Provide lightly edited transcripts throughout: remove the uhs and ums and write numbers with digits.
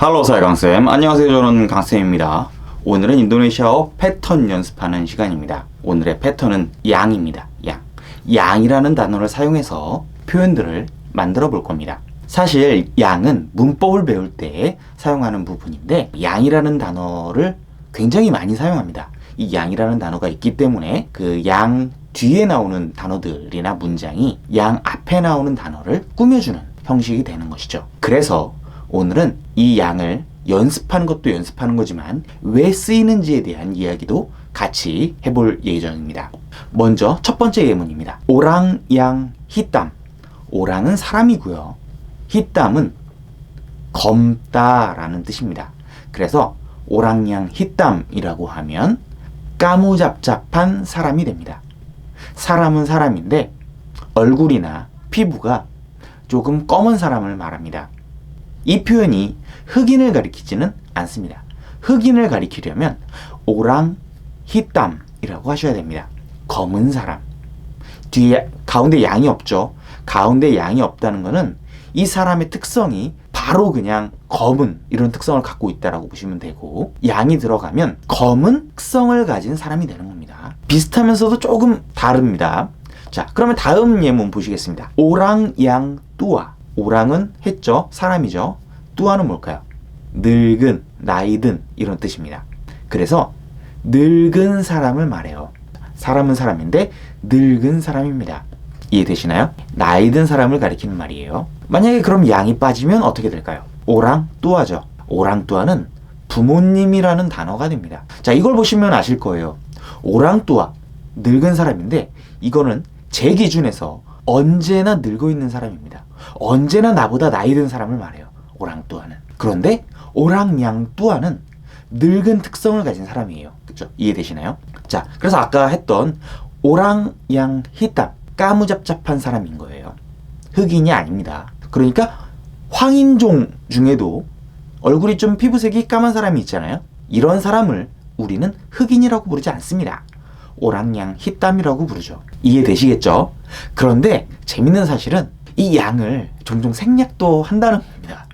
할로 사이강쌤, 안녕하세요. 저는 강쌤입니다. 오늘은 인도네시아어 패턴 연습하는 시간입니다. 오늘의 패턴은 양입니다. 양이라는 단어를 사용해서 표현들을 만들어 볼 겁니다. 사실 양은 문법을 배울 때 사용하는 부분인데 양이라는 단어를 굉장히 많이 사용합니다. 이 양이라는 단어가 있기 때문에 그 양 뒤에 나오는 단어들이나 문장이 양 앞에 나오는 단어를 꾸며주는 형식이 되는 것이죠. 그래서 오늘은 이 양을 연습하는 것도 연습하는 거지만 왜 쓰이는지에 대한 이야기도 같이 해볼 예정입니다. 먼저 첫 번째 예문입니다. 오랑, 양, 히땀. 오랑은 사람이고요. 히땀은 검다라는 뜻입니다. 그래서 오랑양 히땀이라고 하면 까무잡잡한 사람이 됩니다. 사람은 사람인데 얼굴이나 피부가 조금 검은 사람을 말합니다. 이 표현이 흑인을 가리키지는 않습니다. 흑인을 가리키려면 오랑 히땀이라고 하셔야 됩니다. 검은 사람. 뒤에 가운데 양이 없죠. 가운데 양이 없다는 것은 이 사람의 특성이 바로 그냥 검은 이런 특성을 갖고 있다라고 보시면 되고, 양이 들어가면 검은 특성을 가진 사람이 되는 겁니다. 비슷하면서도 조금 다릅니다. 자, 그러면 다음 예문 보시겠습니다. 오랑, 양, 뚜아. 오랑은 했죠. 사람이죠. 뚜아는 뭘까요? 늙은, 나이 든 이런 뜻입니다. 그래서 늙은 사람을 말해요. 사람은 사람인데 늙은 사람입니다. 이해되시나요? 나이 든 사람을 가리키는 말이에요. 만약에 그럼 양이 빠지면 어떻게 될까요? 오랑 뚜아죠. 오랑 뚜아는 부모님이라는 단어가 됩니다. 자, 이걸 보시면 아실 거예요. 오랑 뚜아, 늙은 사람인데 이거는 제 기준에서 언제나 늙어 있는 사람입니다. 언제나 나보다 나이 든 사람을 말해요. 오랑 뚜아는. 그런데 오랑 양 뚜아는 늙은 특성을 가진 사람이에요. 그렇죠? 이해되시나요? 자, 그래서 아까 했던 오랑 양 히땀, 까무잡잡한 사람인 거예요. 흑인이 아닙니다. 그러니까 황인종 중에도 얼굴이 좀 피부색이 까만 사람이 있잖아요. 이런 사람을 우리는 흑인이라고 부르지 않습니다. 오랑양 히땀이라고 부르죠. 이해되시겠죠? 그런데 재밌는 사실은 이 양을 종종 생략도 한다는 겁니다.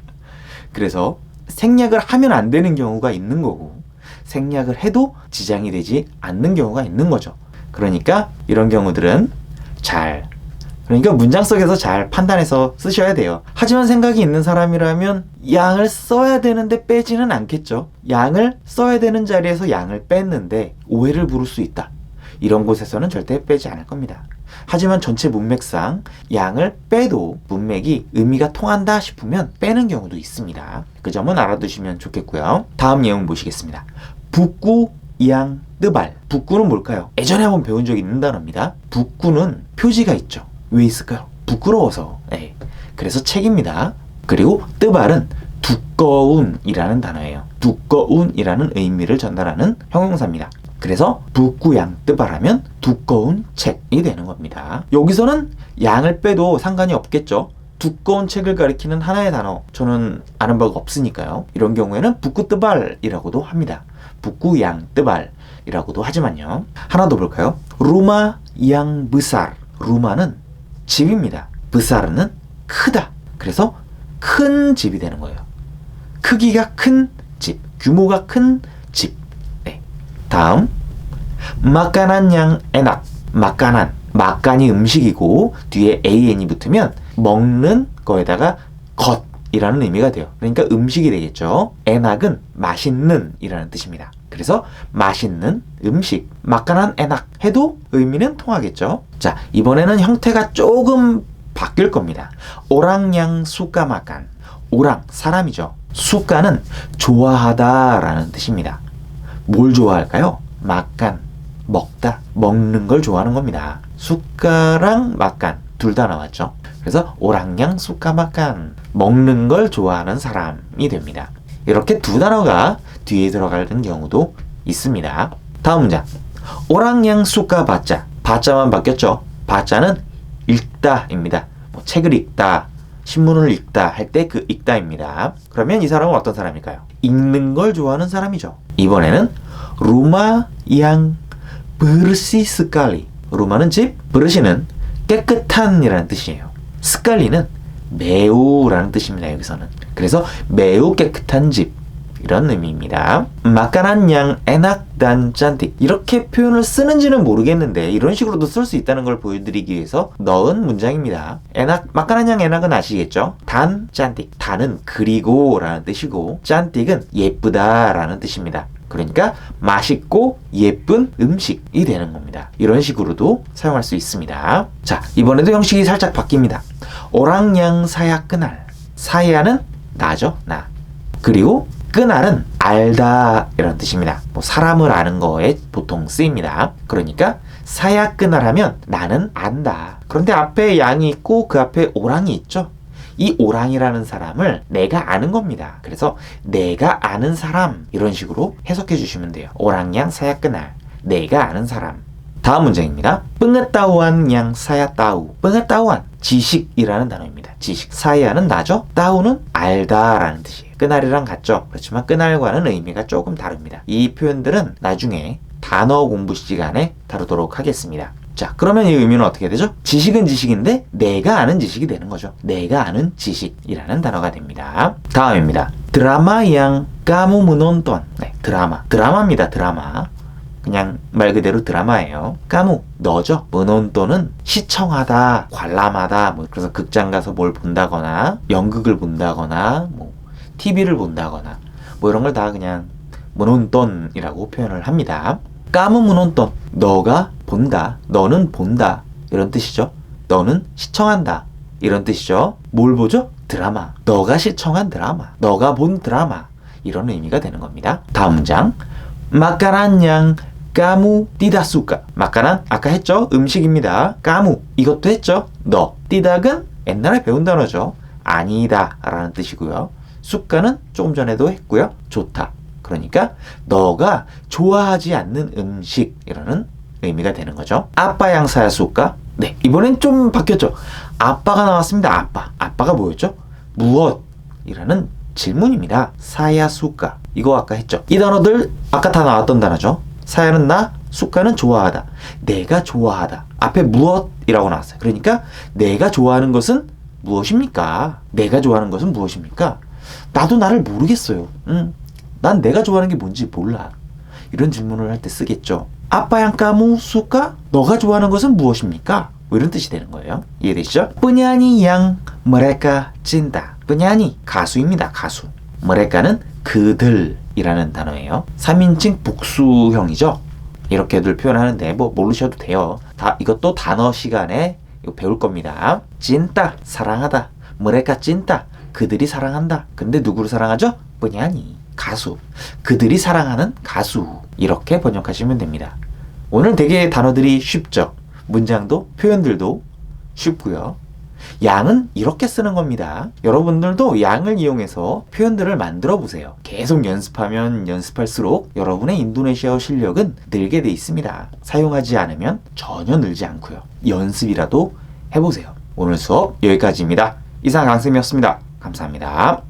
그래서 생략을 하면 안 되는 경우가 있는 거고, 생략을 해도 지장이 되지 않는 경우가 있는 거죠. 그러니까 이런 경우들은 그러니까 문장 속에서 잘 판단해서 쓰셔야 돼요. 하지만 생각이 있는 사람이라면 양을 써야 되는데 빼지는 않겠죠. 양을 써야 되는 자리에서 양을 뺐는데 오해를 부를 수 있다. 이런 곳에서는 절대 빼지 않을 겁니다. 하지만 전체 문맥상 양을 빼도 문맥이 의미가 통한다 싶으면 빼는 경우도 있습니다. 그 점은 알아두시면 좋겠고요. 다음 예문 보시겠습니다. 북구, 양, 뜨발. 북구는 뭘까요? 예전에 한번 배운 적이 있는 단어입니다. 북구는 표지가 있죠. 왜 있을까요? 부끄러워서. 그래서 책입니다. 그리고 뜨발은 두꺼운이라는 단어예요. 두꺼운이라는 의미를 전달하는 형용사입니다. 그래서 북구양 뜨발하면 두꺼운 책이 되는 겁니다. 여기서는 양을 빼도 상관이 없겠죠. 두꺼운 책을 가리키는 하나의 단어 저는 아는 바가 없으니까요. 이런 경우에는 북구 뜨발이라고도 합니다. 북구양 뜨발이라고도 하지만요. 하나 더 볼까요? 루마 양 브살. 루마는 집입니다. 브살은 크다. 그래서 큰 집이 되는 거예요. 크기가 큰 집, 규모가 큰 집. 다음 마카난 양 에낙. 마카난, 마칸이 음식이고 뒤에 an이 붙으면 먹는 거에다가 것이라는 의미가 돼요. 그러니까 음식이 되겠죠. 에낙은 맛있는 이라는 뜻입니다. 그래서 맛있는 음식, 마카난 에낙 해도 의미는 통하겠죠. 자, 이번에는 형태가 조금 바뀔 겁니다. 오랑양 수까 마칸. 오랑, 사람이죠. 수까는 좋아하다 라는 뜻입니다. 뭘 좋아할까요? 마칸, 먹다, 먹는 걸 좋아하는 겁니다. 수까랑 마칸 둘 다 나왔죠. 그래서 오랑양 수까 마칸, 먹는 걸 좋아하는 사람이 됩니다. 이렇게 두 단어가 뒤에 들어가는 경우도 있습니다. 다음 문장. 오랑양 수까 바짜. 바짜만 바뀌었죠. 바짜는 읽다입니다. 책을 읽다, 신문을 읽다 할 때 그 읽다입니다. 그러면 이 사람은 어떤 사람일까요? 읽는 걸 좋아하는 사람이죠. 이번에는 루마 양 브르시 스칼리. 루마는 집, 브르시는 깨끗한 이라는 뜻이에요. 스칼리는 매우라는 뜻입니다. 여기서는. 그래서 매우 깨끗한 집 이런 의미입니다. makanan yang enak dan cantik 이렇게 표현을 쓰는지는 모르겠는데 이런 식으로도 쓸 수 있다는 걸 보여드리기 위해서 넣은 문장입니다. makanan yang enak은 아시겠죠? dan cantik 단은 그리고 라는 뜻이고 cantik은 예쁘다 라는 뜻입니다. 그러니까 맛있고 예쁜 음식이 되는 겁니다. 이런 식으로도 사용할 수 있습니다. 자, 이번에도 형식이 살짝 바뀝니다. 오랑양 사야 끄날 사야는 나죠, 나. 그리고 끄날은 알다 이런 뜻입니다. 뭐 사람을 아는 거에 보통 쓰입니다. 그러니까 사야 끄날 하면 나는 안다. 그런데 앞에 양이 있고 그 앞에 오랑이 있죠. 이 오랑이라는 사람을 내가 아는 겁니다. 그래서 내가 아는 사람 이런 식으로 해석해 주시면 돼요. 오랑양 사야 끄날 내가 아는 사람. 다음 문장입니다. pengetahuan yang saya tahu. pengetahuan 지식이라는 단어입니다. 지식. 사야는 나죠. 따우는 알다라는 뜻이에요. 끄날이랑 같죠. 그렇지만 끄날과는 의미가 조금 다릅니다. 이 표현들은 나중에 단어 공부 시간에 다루도록 하겠습니다. 자, 그러면 이 의미는 어떻게 되죠? 지식은 지식인데 내가 아는 지식이 되는 거죠. 내가 아는 지식이라는 단어가 됩니다. 다음입니다. 드라마 yang kamu menonton. 네, 드라마입니다. 드라마. 그냥 말 그대로 드라마예요. 까무 너죠. menonton은 시청하다, 관람하다. 뭐 그래서 극장 가서 뭘 본다거나, 연극을 본다거나, 뭐 TV를 본다거나, 뭐 이런 걸 다 그냥 menonton이라고 표현을 합니다. 까무 menonton 너가 본다, 너는 본다 이런 뜻이죠. 너는 시청한다 이런 뜻이죠. 뭘 보죠? 드라마. 너가 시청한 드라마, 너가 본 드라마 이런 의미가 되는 겁니다. 다음 문장. makanan yang kamu tidak suka. makanan 아까 했죠? 음식입니다. kamu 이것도 했죠? 너. tidak은 옛날에 배운 단어죠. 아니다 라는 뜻이고요. suka는 조금 전에도 했고요. 좋다. 그러니까 너가 좋아하지 않는 음식이라는 의미가 되는 거죠. 아빠 yang saya suka. 네, 이번엔 좀 바뀌었죠. 아빠가 나왔습니다. 아빠가 뭐였죠? 무엇이라는 질문입니다. 사야 수가 이거 아까 했죠. 이 단어들 아까 다 나왔던 단어죠. 사야는 나, 수가는 좋아하다. 내가 좋아하다. 앞에 무엇이라고 나왔어요. 그러니까 내가 좋아하는 것은 무엇입니까? 내가 좋아하는 것은 무엇입니까? 나도 나를 모르겠어요. 난 내가 좋아하는 게 뭔지 몰라. 이런 질문을 할 때 쓰겠죠. 아빠 yang kamu suka? 너가 좋아하는 것은 무엇입니까? 뭐 이런 뜻이 되는 거예요. 이해되시죠? penyanyi yang mereka cinta. penyanyi 가수입니다. 가수. mereka는 그들이라는 단어예요. 3인칭 복수형이죠. 이렇게들 표현하는데 뭐 모르셔도 돼요. 다 이것도 단어 시간에 이거 배울 겁니다. cinta 사랑하다. mereka cinta 그들이 사랑한다. 근데 누구를 사랑하죠? penyanyi 가수. 그들이 사랑하는 가수. 이렇게 번역하시면 됩니다. 오늘 되게 단어들이 쉽죠? 문장도 표현들도 쉽고요. 양은 이렇게 쓰는 겁니다. 여러분들도 양을 이용해서 표현들을 만들어 보세요. 계속 연습하면 연습할수록 여러분의 인도네시아어 실력은 늘게 돼 있습니다. 사용하지 않으면 전혀 늘지 않고요. 연습이라도 해보세요. 오늘 수업 여기까지입니다. 이상 강쌤이었습니다. 감사합니다.